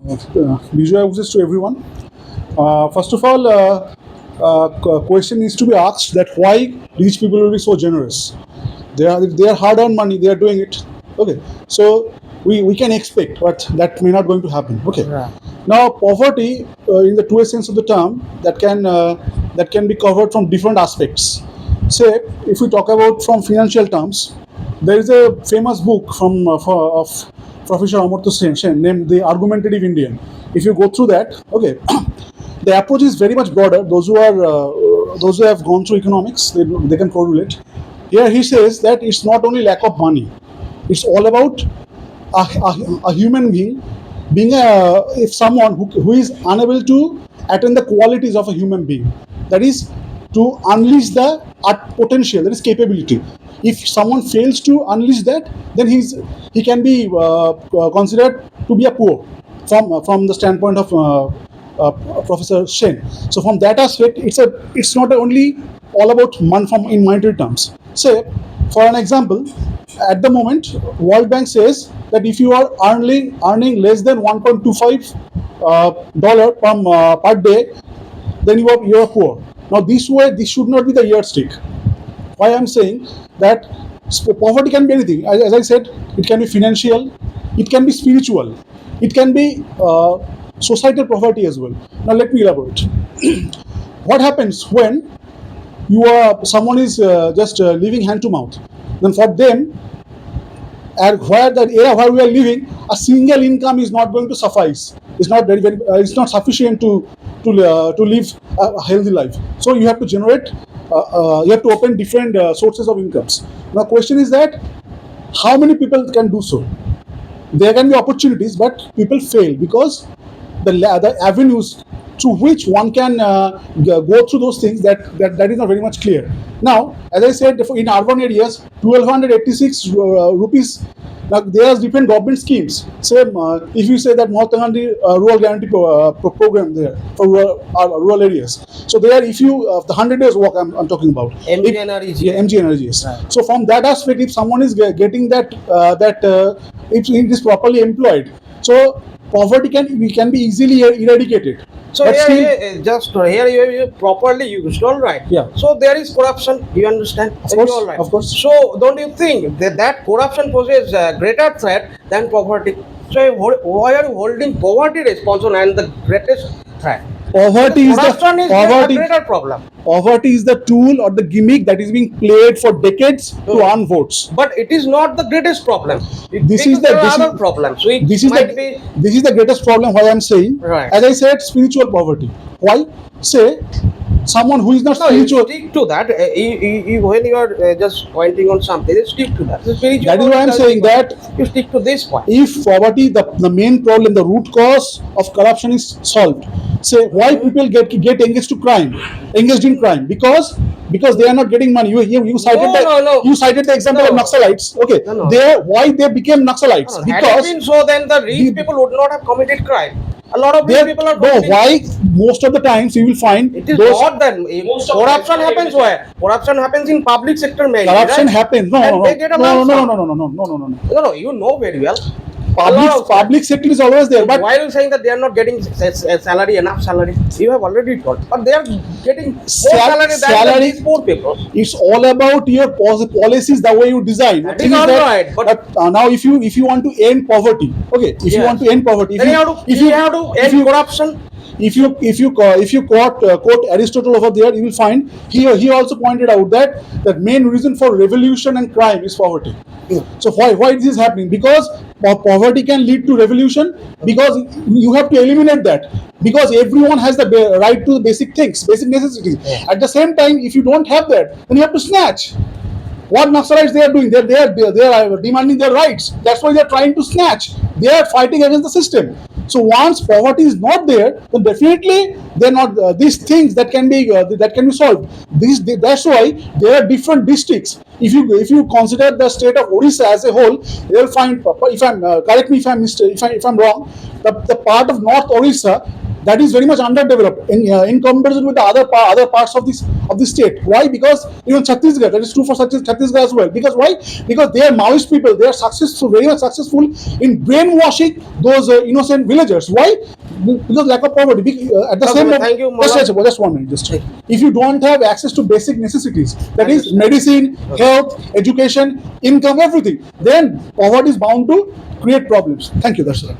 Visual wishes to everyone. First of all, question needs to be asked that why rich people will be so generous. They are hard-earned money. They are doing it. Okay, so we can expect, but that may not going to happen. Okay. Yeah. Now, poverty, in the truest sense of the term, that can be covered from different aspects. Say, if we talk about from financial terms, there is a famous book of Professor Amartya Sen named The Argumentative Indian. If you go through that, okay, the approach is very much broader. Those who have gone through economics, they can correlate. Here he says that it's not only lack of money; it's all about a human being if someone who is unable to attain the qualities of a human being, that is to unleash the art potential, that is capability. If someone fails to unleash that, then he can be considered to be a poor from the standpoint of Professor Shen. So from that aspect, it's not only all about from in monetary terms. Say, for an example, at the moment, World Bank says that if you are earning less than 1.25 dollar per day, then you are poor. Now this should not be the yardstick. Why I'm saying that poverty can be anything. As I said, it can be financial, it can be spiritual, it can be societal poverty as well. Now let me elaborate. What happens when someone is just living hand to mouth? Then for them, and where the area where we are living, a single income is not going to suffice. It's not it's not sufficient to live a healthy life. So you have to generate. You have to open different sources of incomes. Now, question is that how many people can do so? There can be opportunities, but people fail because the avenues through which one can go through those things that is not very much clear. Now, as I said, in urban areas, 1286 rupees. Now there are different government schemes. Same, if you say that Mahatma Gandhi rural guarantee program there for rural areas. So there, if you the 100 days work, I'm talking about. MGNREG. Yeah, MGNREG. Yes. Right. So from that aspect, if someone is getting if it is properly employed, so poverty can be easily eradicated. So But still, here you properly used, all right. Yeah. So there is corruption. You understand? Of course, all right. of course. So don't you think that corruption poses a greater threat than poverty? So why are you holding poverty responsible and the greatest threat? Poverty is Corruption is a greater problem. Poverty is the tool or the gimmick that is being played for decades to earn votes. But it is not the greatest problem. This Because is the there are this other is, problems. So it this is might the be this is the greatest problem. Why I'm saying, Right. as I said, spiritual poverty. Why? Say someone who is not no. You spiritual. stick to that. When you are just pointing on something, you stick to that. Spiritual That is why I'm saying that you stick to this point. if poverty, the main problem, the root cause of corruption is solved. Say why people get engaged in crime because they are not getting money. You cited No. you cited the example of No. Naxalites. Okay, No. why they became Naxalites? Had it been so, then the rich people would not have committed crime. A lot of rich people are committing. why most of the times you will find It is not that corruption happens where corruption happens in public sector mainly. corruption right? happens. And they get a lump sum. No. No, you know very well. Public sector is always there, but why are you saying that they are not getting salary, enough salary? You have already told, but they are getting more salary than these poor people. It's all about your policies, the way you design. That is all right, but now if you want to end poverty, okay, if you want to end poverty, then you have to end corruption. If you quote Aristotle over there, you will find he also pointed out that main reason for revolution and crime is poverty. So why this is happening? Because poverty can lead to revolution, because you have to eliminate that, because everyone has the right to the basic things, basic necessities. At the same time, if you don't have that, then you have to snatch. What Naxalites they are doing? They are demanding their rights. That's why they are trying to snatch. They are fighting against the system. So once poverty is not there, then definitely they're not these things that can be solved. That's why there are different districts. If you consider the state of Odisha as a whole, you will find. If I'm correct me if I'm wrong. The part of North Odisha, that is very much underdeveloped in comparison with the other parts of the state. Why? Because even Chhattisgarh, that is true for Chhattisgarh as well. Because why? Because they are Maoist people. They are successful, very much successful in brainwashing those innocent villagers. Why? Because lack of poverty. At the Okay, same well, moment, thank you, Malal. just 1 minute. Just if you don't have access to basic necessities, that is Understand. medicine, health, education, income, everything, then poverty is bound to create problems. Thank you. That's all.